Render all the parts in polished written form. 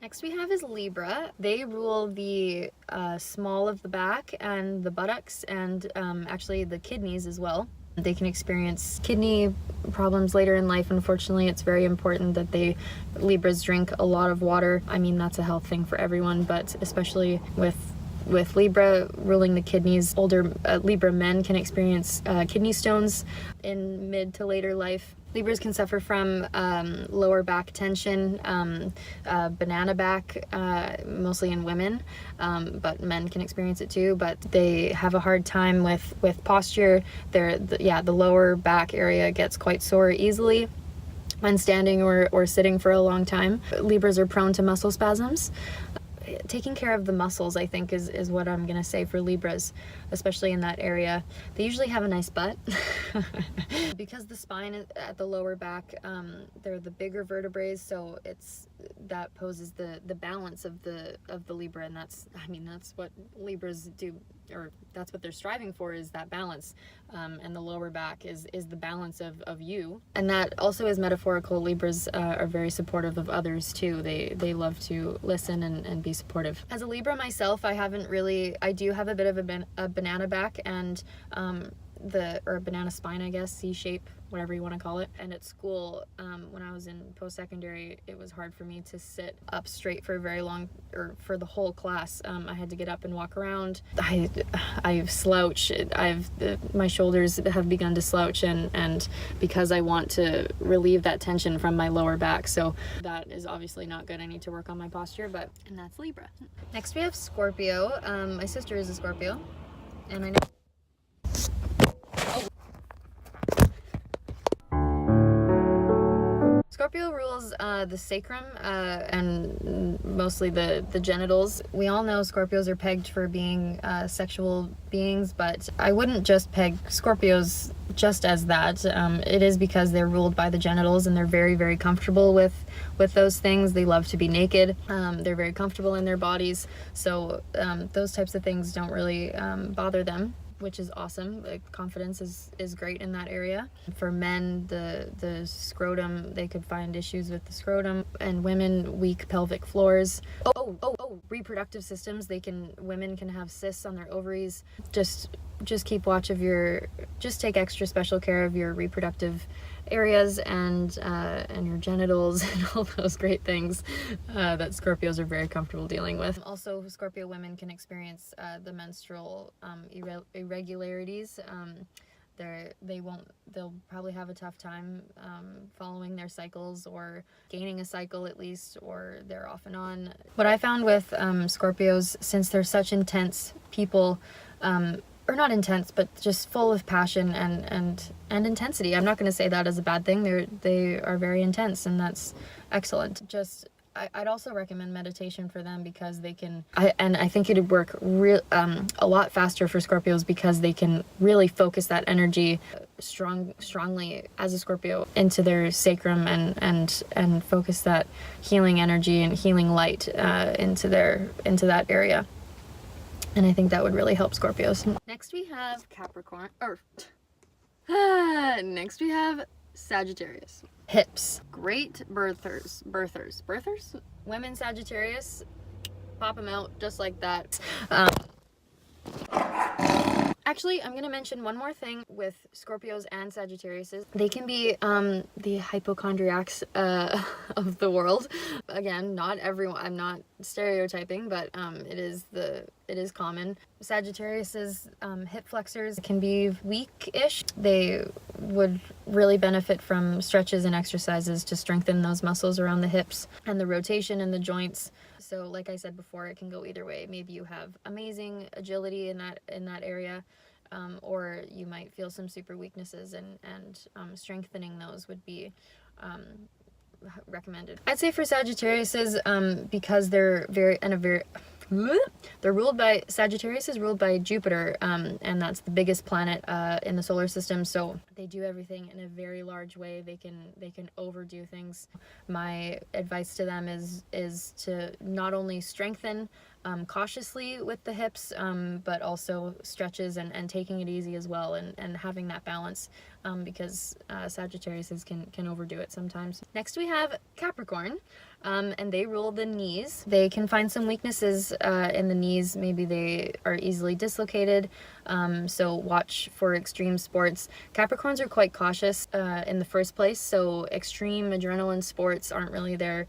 Next we have is Libra. They rule the small of the back and the buttocks and actually the kidneys as well. They can experience kidney problems later in life. Unfortunately, it's very important that Libras drink a lot of water. I mean, that's a health thing for everyone, but especially with Libra ruling the kidneys, older Libra men can experience kidney stones in mid to later life. Libras can suffer from lower back tension, banana back, mostly in women, but men can experience it too. But they have a hard time with posture. The lower back area gets quite sore easily when standing or sitting for a long time. Libras are prone to muscle spasms. Taking care of the muscles, I think, is what I'm gonna say for Libras, especially in that area. They usually have a nice butt. Because the spine is at the lower back, they're the bigger vertebrae, so that poses the balance of the Libra, and that's what Libras do, or that's what they're striving for, is that balance. And the lower back is the balance of you, and that also is metaphorical. Libras are very supportive of others too. They love to listen and be supportive. As a Libra myself, I do have a bit of a banana back and or a banana spine, I guess, C-shape, whatever you want to call it. And at school, when I was in post-secondary, it was hard for me to sit up straight for very long, or for the whole class. I had to get up and walk around. I've slouched. My shoulders have begun to slouch, and because I want to relieve that tension from my lower back, so that is obviously not good. I need to work on my posture, and that's Libra. Next we have Scorpio. My sister is a Scorpio, and I know Scorpio rules the sacrum and mostly the genitals. We all know Scorpios are pegged for being sexual beings, but I wouldn't just peg Scorpios just as that. It is because they're ruled by the genitals, and they're very, very comfortable with those things. They love to be naked. They're very comfortable in their bodies, so those types of things don't really bother them, which is awesome. Confidence is great in that area. For men, the scrotum, they could find issues with the scrotum, and women, weak pelvic floors. Reproductive systems, women can have cysts on their ovaries. Just keep watch of just take extra special care of your reproductive areas and your genitals and all those great things that Scorpios are very comfortable dealing with. Also, Scorpio women can experience the menstrual irregularities. They'll probably have a tough time following their cycles, or gaining a cycle at least, or they're off and on. What I found with Scorpios, since they're such intense people, or not intense, but just full of passion and intensity. I'm not going to say that as a bad thing. They are very intense, and that's excellent. I'd also recommend meditation for them, because I think it'd work a lot faster for Scorpios, because they can really focus that energy strongly as a Scorpio into their sacrum and focus that healing energy and healing light into that area. And I think that would really help Scorpios. Next we have Capricorn, next we have Sagittarius. Hips. Great birthers. Women Sagittarius, pop them out just like that. Actually, I'm going to mention one more thing with Scorpios and Sagittariuses. They can be the hypochondriacs of the world. Again, not everyone. I'm not stereotyping, but it is common. Sagittarius's hip flexors can be weak-ish. They would really benefit from stretches and exercises to strengthen those muscles around the hips and the rotation in the joints. So like I said before, it can go either way. Maybe you have amazing agility in that area, or you might feel some super weaknesses, and strengthening those would be recommended. I'd say for Sagittariuses, because Sagittarius is ruled by Jupiter, and that's the biggest planet in the solar system, so they do everything in a very large way. They can overdo things. My advice to them is to not only strengthen cautiously with the hips, but also stretches and taking it easy as well, and having that balance, because Sagittariuses can overdo it sometimes. Next we have Capricorn, and they rule the knees. They can find some weaknesses in the knees. Maybe they are easily dislocated, so watch for extreme sports. Capricorns are quite cautious in the first place, so extreme adrenaline sports aren't really their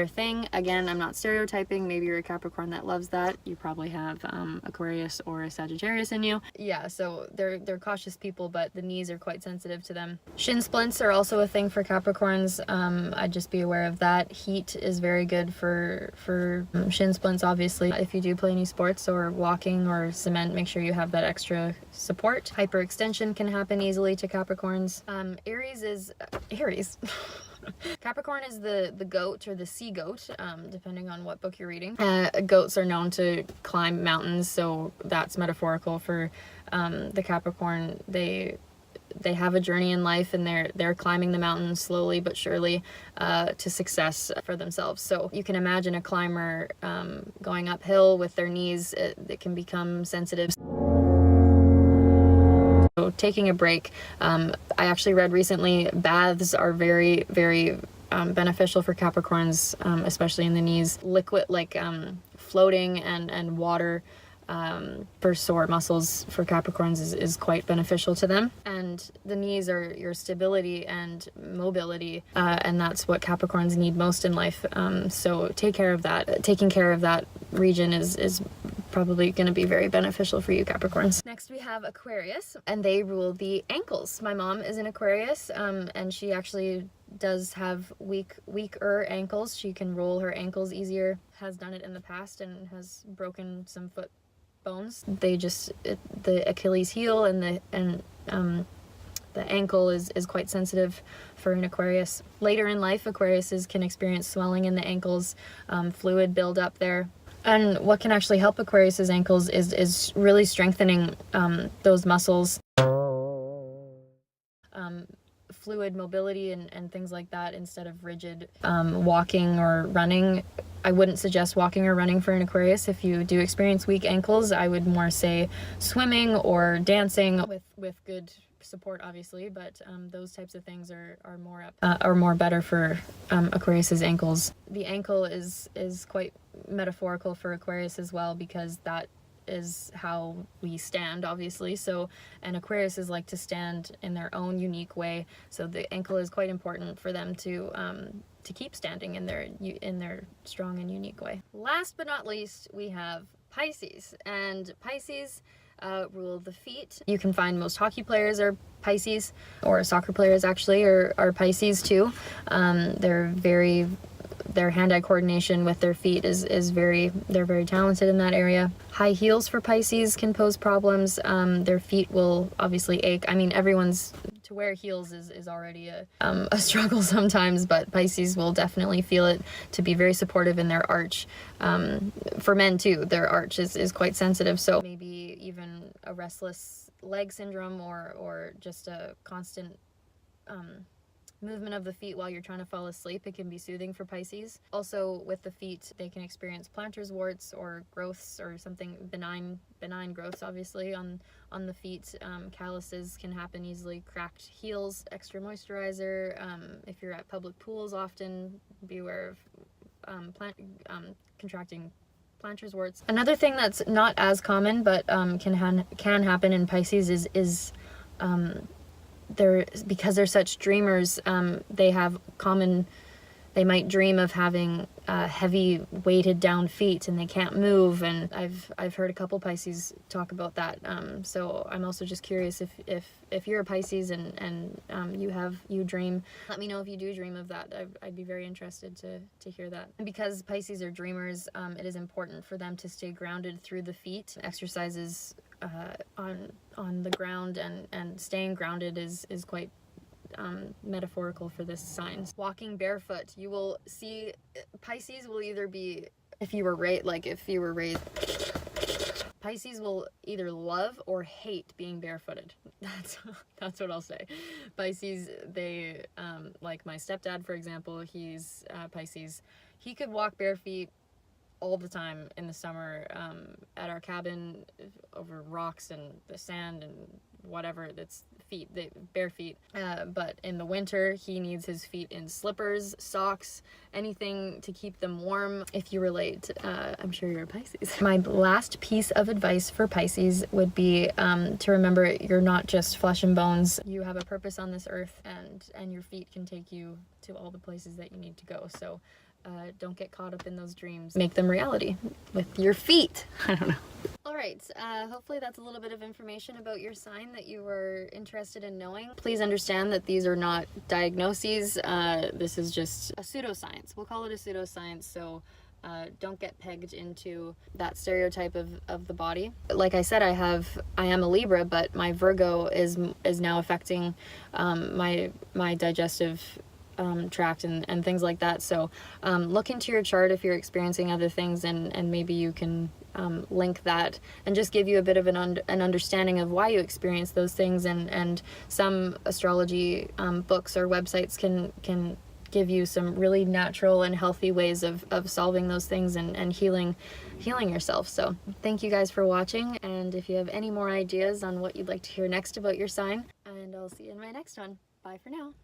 thing. Again, I'm not stereotyping. Maybe you're a Capricorn that loves that. You probably have Aquarius or a Sagittarius in you. Yeah, so they're cautious people, but the knees are quite sensitive to them. Shin splints are also a thing for Capricorns. I'd just be aware of that. Heat is very good for shin splints, obviously. If you do play any sports or walking or cement, make sure you have that extra support. Hyperextension can happen easily to Capricorns. Aries. Capricorn is the goat, or the sea goat, depending on what book you're reading. Goats are known to climb mountains, so that's metaphorical for the Capricorn. They have a journey in life, and they're climbing the mountain slowly but surely to success for themselves. So you can imagine a climber going uphill with their knees. It can become sensitive. So taking a break. I actually read recently baths are very, very beneficial for Capricorns, especially in the knees. Liquid, like floating and water for sore muscles for Capricorns is quite beneficial to them. And the knees are your stability and mobility, and that's what Capricorns need most in life. So take care of that. Taking care of that region is probably going to be very beneficial for you, Capricorns. Next we have Aquarius, and they rule the ankles. My mom is an Aquarius, and she actually does have weaker ankles. She can roll her ankles easier, has done it in the past, and has broken some foot bones. The Achilles heel and the ankle is quite sensitive for an Aquarius. Later in life, Aquariuses can experience swelling in the ankles, fluid buildup there. And what can actually help Aquarius's ankles is really strengthening those muscles. Fluid mobility and things like that, instead of rigid walking or running. I wouldn't suggest walking or running for an Aquarius. If you do experience weak ankles, I would more say swimming or dancing with good support, obviously, but those types of things are more better for Aquarius's ankles. The ankle is quite metaphorical for Aquarius as well, because that is how we stand, obviously. So, and Aquariuses like to stand in their own unique way, so the ankle is quite important for them to keep standing in their strong and unique way. Last but not least, we have Pisces, and Pisces rule the feet. You can find most hockey players are Pisces, or soccer players actually are Pisces too. Their hand-eye coordination with their feet they're very talented in that area. High heels for Pisces can pose problems. Their feet will obviously ache. I mean, to wear heels is already a struggle sometimes, but Pisces will definitely feel it, to be very supportive in their arch. For men too, their arch is quite sensitive, so maybe even a restless leg syndrome or just a constant movement of the feet while you're trying to fall asleep. It can be soothing for Pisces. Also, with the feet, they can experience plantar's warts or growths or something benign growths, obviously, on the feet. Calluses can happen easily. Cracked heels. Extra moisturizer. If you're at public pools, often be aware of contracting plantar's warts. Another thing that's not as common but can happen in Pisces is because they're such dreamers, they might dream of having heavy weighted down feet and they can't move, and I've heard a couple Pisces talk about that. So I'm also just curious if you're a Pisces and you dream, let me know if you do dream of that. I'd be very interested to hear that. And because Pisces are dreamers, it is important for them to stay grounded through the feet. Exercises on the ground and staying grounded is quite metaphorical for this sign. Walking barefoot, you will see Pisces will either be, if you were raised, Pisces will either love or hate being barefooted. That's what I'll say. Pisces, they like my stepdad, for example, he's Pisces. He could walk bare feet all the time in the summer at our cabin over rocks and the sand and whatever. That's bare feet. But in the winter, he needs his feet in slippers, socks, anything to keep them warm. If you relate, I'm sure you're a Pisces. My last piece of advice for Pisces would be to remember you're not just flesh and bones. You have a purpose on this earth, and your feet can take you to all the places that you need to go. So don't get caught up in those dreams. Make them reality with your feet. I don't know. All right, hopefully that's a little bit of information about your sign that you were interested in knowing. Please understand that these are not diagnoses. This is just a pseudoscience. We'll call it a pseudoscience, so don't get pegged into that stereotype of the body. Like I said, I am a Libra, but my Virgo is now affecting my digestive tract and things like that. So look into your chart if you're experiencing other things, and maybe you can link that and just give you a bit of an understanding of why you experience those things, and some astrology books or websites can give you some really natural and healthy ways of solving those things and healing yourself. So thank you guys for watching, and if you have any more ideas on what you'd like to hear next about your sign, and I'll see you in my next one. Bye for now.